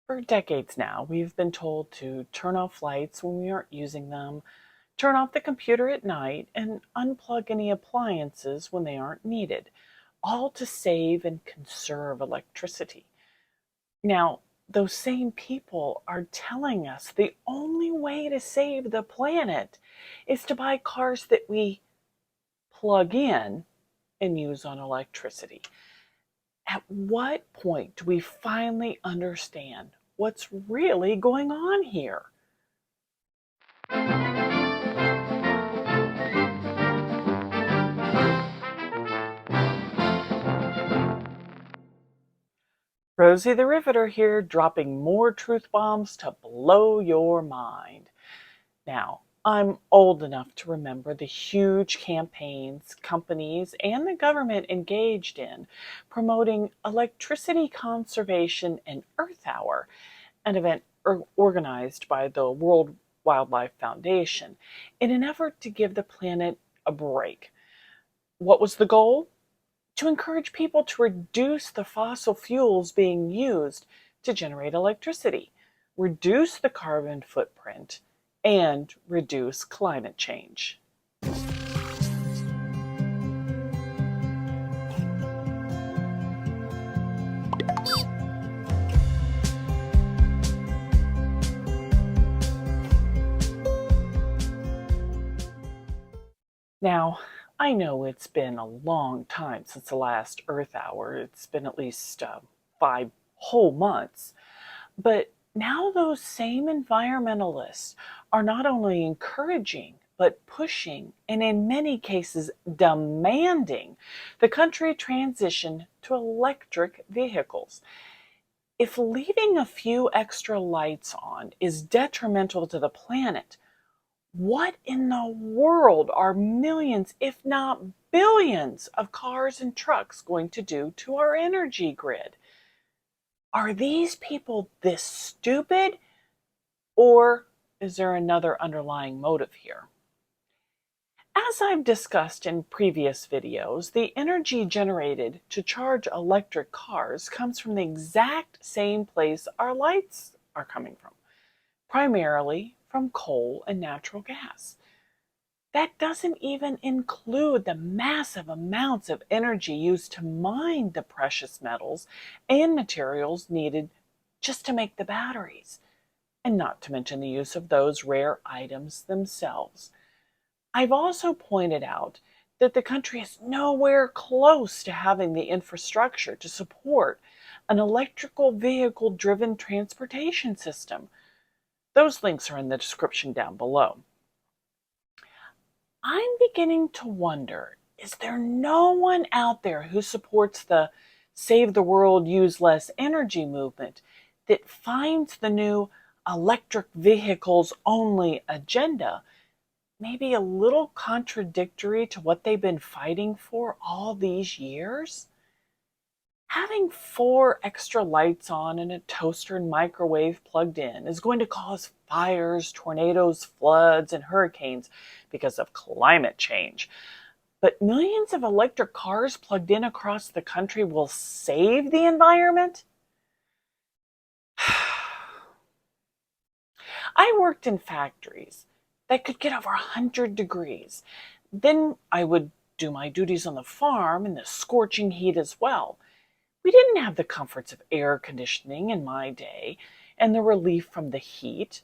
For decades now, we've been told to turn off lights when we aren't using them, turn off the computer at night, and unplug any appliances when they aren't needed, all to save and conserve electricity. Now, those same people are telling us the only way to save the planet is to buy cars that we plug in and use on electricity. At what point do we finally understand what's really going on here? Rosie the Riveter here, dropping more truth bombs to blow your mind. Now, I'm old enough to remember the huge campaigns companies and the government engaged in promoting electricity conservation and Earth Hour, an event organized by the World Wildlife Foundation in an effort to give the planet a break. What was the goal? To encourage people to reduce the fossil fuels being used to generate electricity, reduce the carbon footprint, and reduce climate change. Now, I know it's been a long time since the last Earth Hour. It's been at least 5 whole months. But now those same environmentalists are not only encouraging, but pushing, and in many cases demanding, the country transition to electric vehicles. If leaving a few extra lights on is detrimental to the planet, what in the world are millions, if not billions, of cars and trucks going to do to our energy grid? Are these people this stupid, or is there another underlying motive here? As I've discussed in previous videos, the energy generated to charge electric cars comes from the exact same place our lights are coming from, primarily from coal and natural gas. That doesn't even include the massive amounts of energy used to mine the precious metals and materials needed just to make the batteries, and not to mention the use of those rare items themselves. I've also pointed out that the country is nowhere close to having the infrastructure to support an electrical vehicle driven transportation system. Those links are in the description down below. I'm beginning to wonder, is there no one out there who supports the Save the World, Use Less Energy movement that finds the new electric vehicles only agenda maybe a little contradictory to what they've been fighting for all these years? Having 4 extra lights on and a toaster and microwave plugged in is going to cause fires, tornadoes, floods, and hurricanes because of climate change. But millions of electric cars plugged in across the country will save the environment? I worked in factories that could get over 100 degrees. Then I would do my duties on the farm in the scorching heat as well. We didn't have the comforts of air conditioning in my day and the relief from the heat.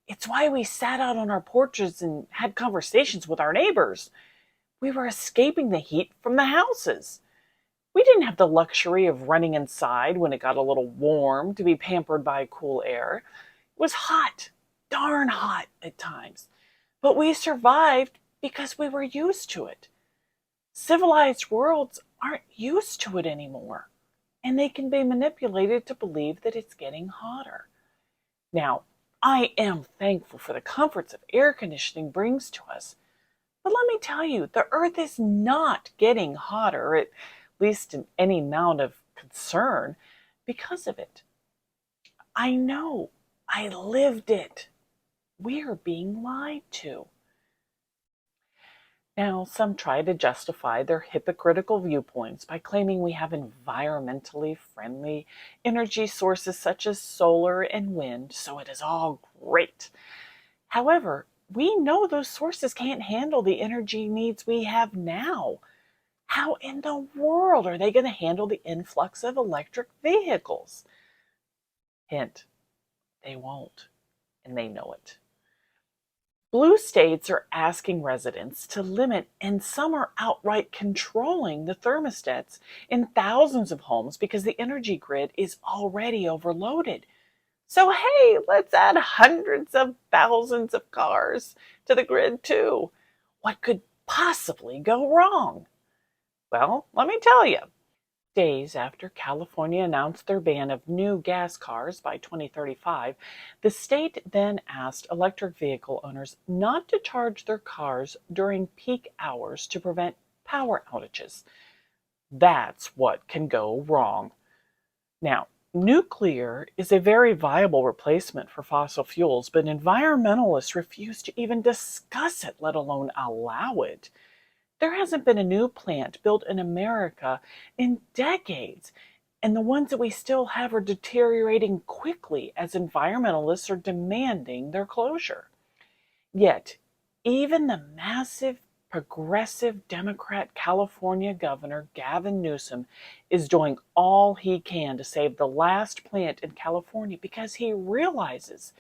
It's why we sat out on our porches and had conversations with our neighbors. We were escaping the heat from the houses. We didn't have the luxury of running inside when it got a little warm to be pampered by cool air. It was hot, darn hot at times, but we survived because we were used to it. Civilized worlds aren't used to it anymore, and they can be manipulated to believe that it's getting hotter. Now, I am thankful for the comforts of air conditioning brings to us, but let me tell you, the earth is not getting hotter, at least in any amount of concern, because of it. I know, I lived it. We're being lied to. Now, some try to justify their hypocritical viewpoints by claiming we have environmentally friendly energy sources such as solar and wind, so it is all great. However, we know those sources can't handle the energy needs we have now. How in the world are they going to handle the influx of electric vehicles? Hint, they won't, and they know it. Blue states are asking residents to limit, and some are outright controlling the thermostats in thousands of homes because the energy grid is already overloaded. So, hey, let's add hundreds of thousands of cars to the grid too. What could possibly go wrong? Well, let me tell you. Days after California announced their ban of new gas cars by 2035, the state then asked electric vehicle owners not to charge their cars during peak hours to prevent power outages. That's what can go wrong. Now, nuclear is a very viable replacement for fossil fuels, but environmentalists refuse to even discuss it, let alone allow it. There hasn't been a new plant built in America in decades, and the ones that we still have are deteriorating quickly as environmentalists are demanding their closure. Yet, even the massive progressive Democrat California Governor Gavin Newsom is doing all he can to save the last plant in California because he realizes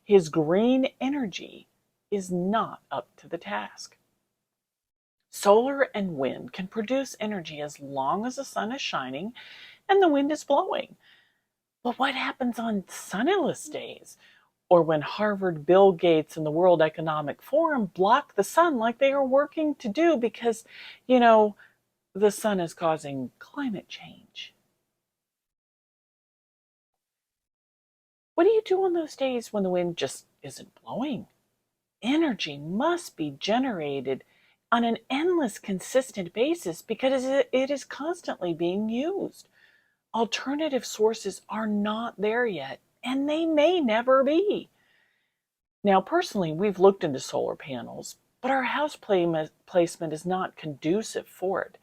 his green energy is not up to the task. Solar and wind can produce energy as long as the sun is shining and the wind is blowing. But what happens on sunnyless days? Or when Harvard, Bill Gates, and the World Economic Forum block the sun like they are working to do because, you know, the sun is causing climate change? What do you do on those days when the wind just isn't blowing? Energy must be generated on an endless, consistent basis because it is constantly being used. Alternative sources are not there yet, and they may never be. Now, personally, we've looked into solar panels, but our house placement is not conducive for it.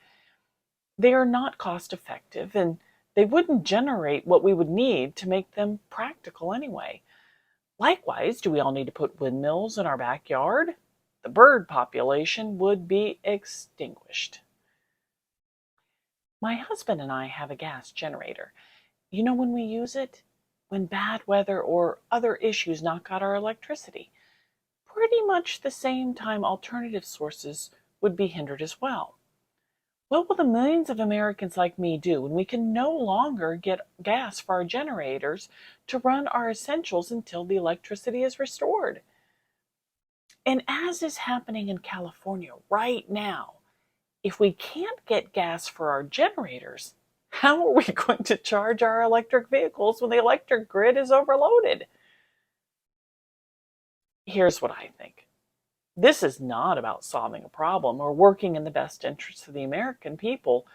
They are not cost effective, and they wouldn't generate what we would need to make them practical anyway. Likewise, do we all need to put windmills in our backyard? The bird population would be extinguished. My husband and I have a gas generator. You know when we use it? When bad weather or other issues knock out our electricity. Pretty much the same time alternative sources would be hindered as well. What will the millions of Americans like me do when we can no longer get gas for our generators to run our essentials until the electricity is restored? And as is happening in California right now, if we can't get gas for our generators, how are we going to charge our electric vehicles when the electric grid is overloaded? Here's what I think. This is not about solving a problem or working in the best interests of the American people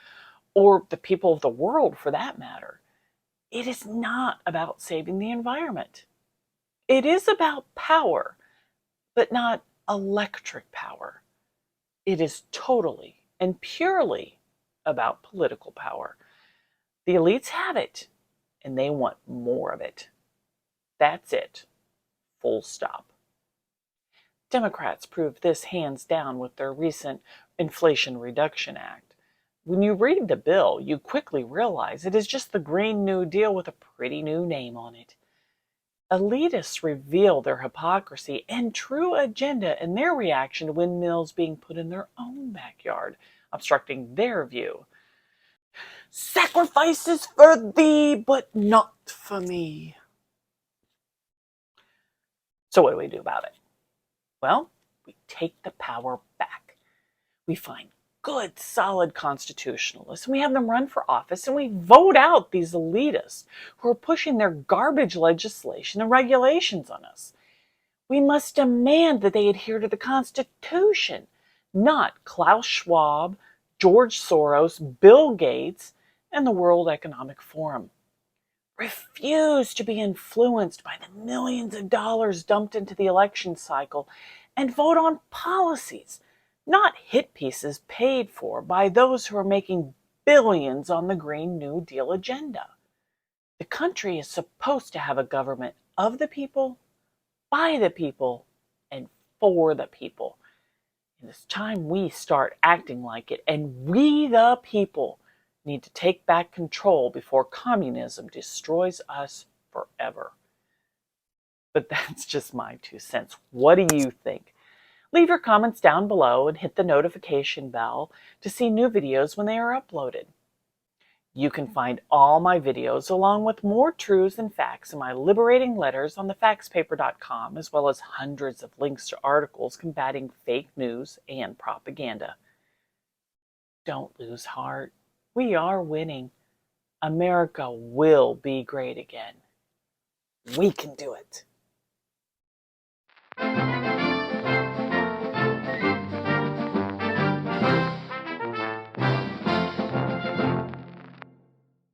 or the people of the world for that matter. It is not about saving the environment. It is about power, but not electric power. It is totally and purely about political power. The elites have it, and they want more of it. That's it. Full stop. Democrats proved this hands down with their recent Inflation Reduction Act. When you read the bill, you quickly realize it is just the Green New Deal with a pretty new name on it. Elitists reveal their hypocrisy and true agenda in their reaction to windmills being put in their own backyard, obstructing their view. Sacrifices for thee, but not for me. So what do we do about it? Well, we take the power back. We find good, solid constitutionalists, and we have them run for office, and we vote out these elitists who are pushing their garbage legislation and regulations on us. We must demand that they adhere to the Constitution, not Klaus Schwab, George Soros, Bill Gates, and the World Economic Forum. Refuse to be influenced by the millions of dollars dumped into the election cycle and vote on policies, not hit pieces paid for by those who are making billions on the Green New Deal agenda. The country is supposed to have a government of the people, by the people, and for the people. And it's time we start acting like it, and we, the people, need to take back control before communism destroys us forever. But that's just my 2 cents. What do you think? Leave your comments down below and hit the notification bell to see new videos when they are uploaded. You can find all my videos along with more truths and facts in my liberating letters on thefactspaper.com, as well as hundreds of links to articles combating fake news and propaganda. Don't lose heart. We are winning. America will be great again. We can do it.